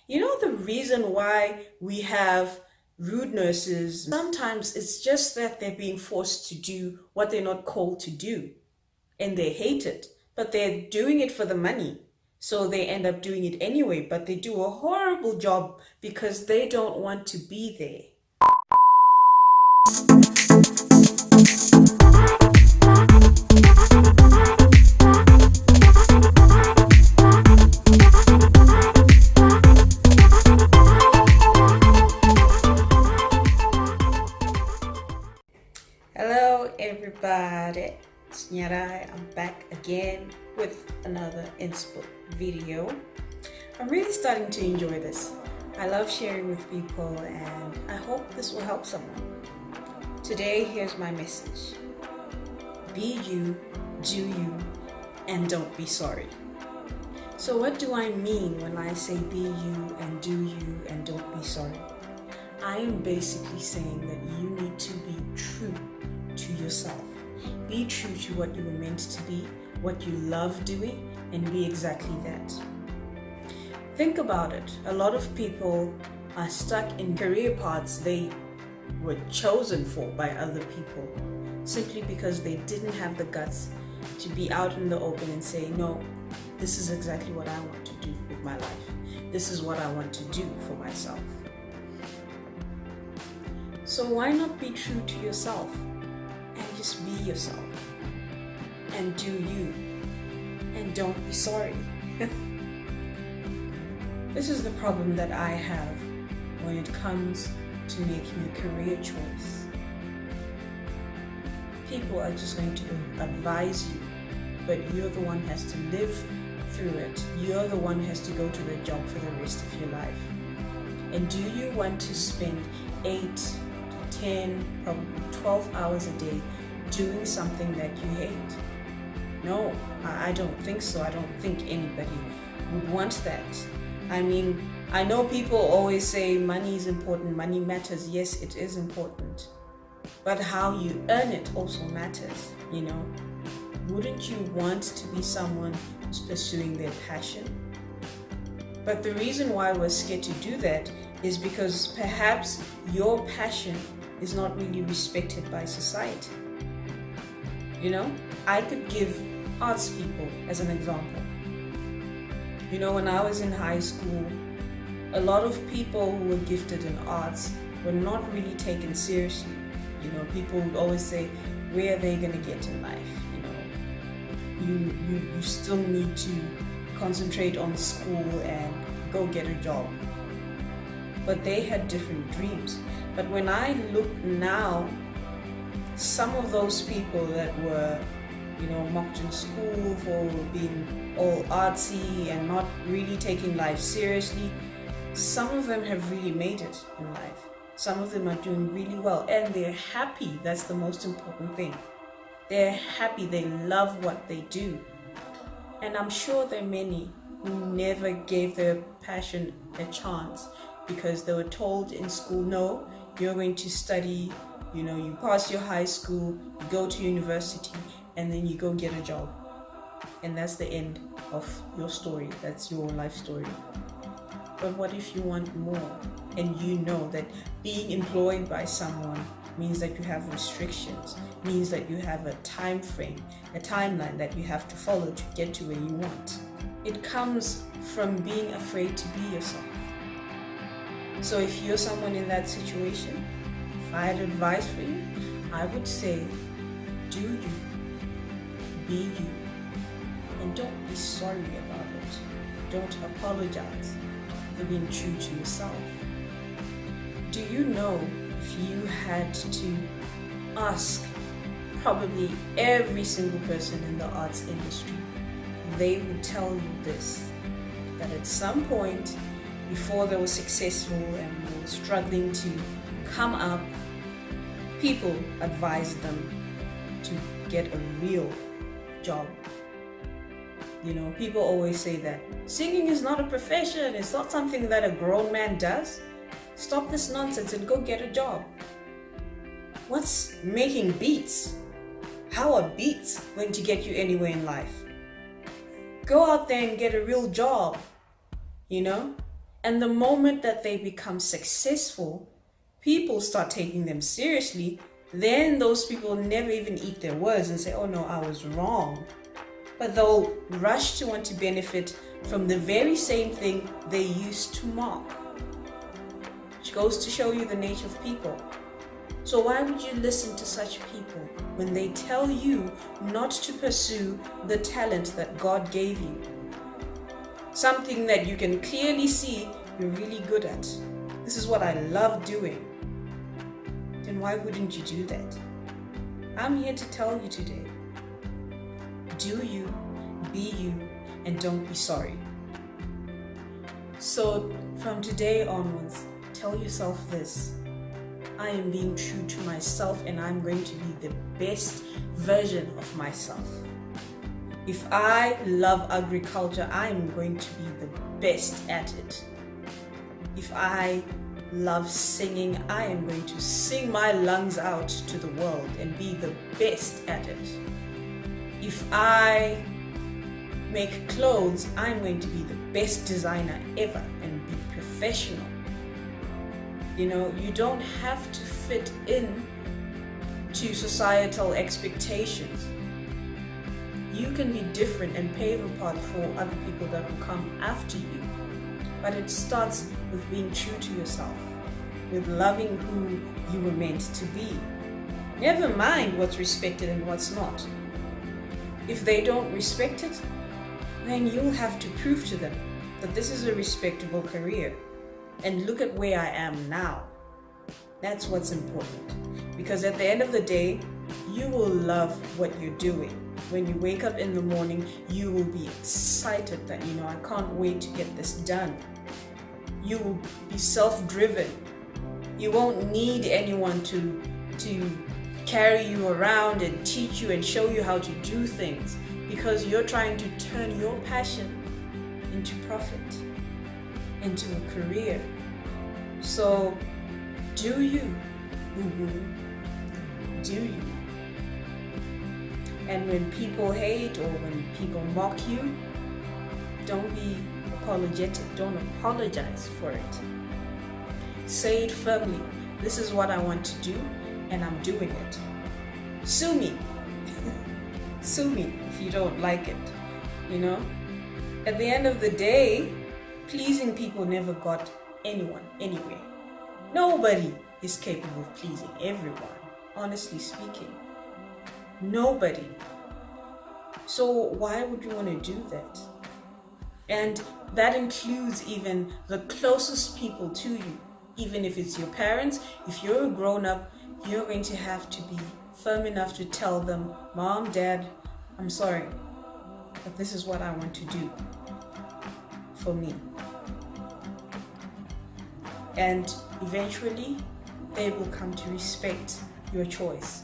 You know the reason why we have rude nurses? Sometimes it's just that they're being forced to do what they're not called to do and they hate it, but they're doing it for the money. So they end up doing it anyway, but they do a horrible job because they don't want to be there. Hello, everybody. It's Nyarai. I'm back again with another inspo video. I'm really starting to enjoy this. I love sharing with people, and I hope this will help someone. Today, here's my message: be you, do you, and don't be sorry. So, what do I mean when I say be you and do you and don't be sorry? I am basically saying that you need to be true to yourself. Be true to what you were meant to be, what you love doing, and be exactly that. Think about it. A lot of people are stuck in career paths they were chosen for by other people simply because they didn't have the guts to be out in the open and say, no, this is exactly what I want to do with my life. This is what I want to do for myself. So why not be true to yourself and just be yourself and do you and don't be sorry? This is the problem that I have when it comes to making a career choice. People are just going to advise you, but you're the one who has to live through it. You're the one who has to go to the job for the rest of your life. And do you want to spend 8 to 10, probably 12 hours a day doing something that you hate? No, I don't think so. I don't think anybody would want that. I mean, I know people always say money is important, money matters. Yes, it is important. But how you earn it also matters, you know. Wouldn't you want to be someone who's pursuing their passion? But the reason why we're scared to do that is because perhaps your passion is not really respected by society. You know, I could give arts people as an example. You know, when I was in high school, a lot of people who were gifted in arts were not really taken seriously. You know, people would always say, where are they going to get in life? You know, you still need to concentrate on school and go get a job. But they had different dreams. But when I look now, some of those people that were, you know, mocked in school for being all artsy and not really taking life seriously, some of them have really made it in life. Some of them are doing really well and they're happy. That's the most important thing. They're happy, they love what they do. And I'm sure there are many who never gave their passion a chance because they were told in school, no, you're going to study, you know, you pass your high school, you go to university, and then you go get a job. And that's the end of your story. That's your life story. But what if you want more? And you know that being employed by someone means that you have restrictions, means that you have a time frame, a timeline that you have to follow to get to where you want. It comes from being afraid to be yourself. So if you're someone in that situation, if I had advice for you, I would say, do you, be you, and don't be sorry about it. Don't apologize for being true to yourself. Do you know if you had to ask probably every single person in the arts industry, they would tell you this, that at some point before they were successful and were struggling to come up, people advised them to get a real job. You know, people always say that singing is not a profession, it's not something that a grown man does. Stop this nonsense and go get a job. What's making beats? How are beats going to get you anywhere in life? Go out there and get a real job, you know? And the moment that they become successful, people start taking them seriously. Then those people never even eat their words and say, oh no, I was wrong. But they'll rush to want to benefit from the very same thing they used to mock. Which goes to show you the nature of people. So why would you listen to such people when they tell you not to pursue the talent that God gave you? Something that you can clearly see you're really good at. This is what I love doing. Then why wouldn't you do that? I'm here to tell you today. Do you, be you, and don't be sorry. So from today onwards, tell yourself this. I am being true to myself and I'm going to be the best version of myself. If I love agriculture, I am going to be the best at it. If I love singing, I am going to sing my lungs out to the world and be the best at it. If I make clothes, I'm going to be the best designer ever and be professional. You know, you don't have to fit in to societal expectations. You can be different and pave a path for other people that will come after you. But it starts with being true to yourself, with loving who you were meant to be. Never mind what's respected and what's not. If they don't respect it, then you'll have to prove to them that this is a respectable career. And look at where I am now. That's what's important. Because at the end of the day, you will love what you're doing. When you wake up in the morning, you will be excited that, I can't wait to get this done. You will be self-driven. You won't need anyone to carry you around and teach you and show you how to do things, because you're trying to turn your passion into profit, into a career. So do you, do you. And when people hate or when people mock you, don't be apologetic. Don't apologize for it. Say it firmly. This is what I want to do and I'm doing it. Sue me. Sue me if you don't like it. At the end of the day, pleasing people never got anyone anywhere. Nobody is capable of pleasing everyone, honestly speaking. Nobody. So why would you want to do that? And that includes even the closest people to you. Even if it's your parents, if you're a grown-up, you're going to have to be firm enough to tell them, Mom, Dad, I'm sorry, but this is what I want to do for me. And eventually, they will come to respect your choice.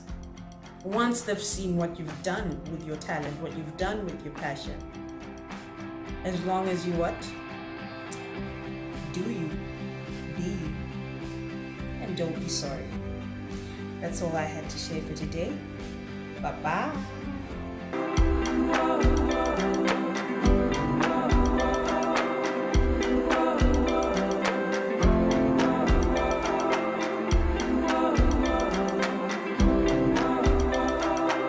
Once they've seen what you've done with your talent, what you've done with your passion. As long as you what? Do you, be you, and don't be sorry. That's all I had to share for today. Bye-bye.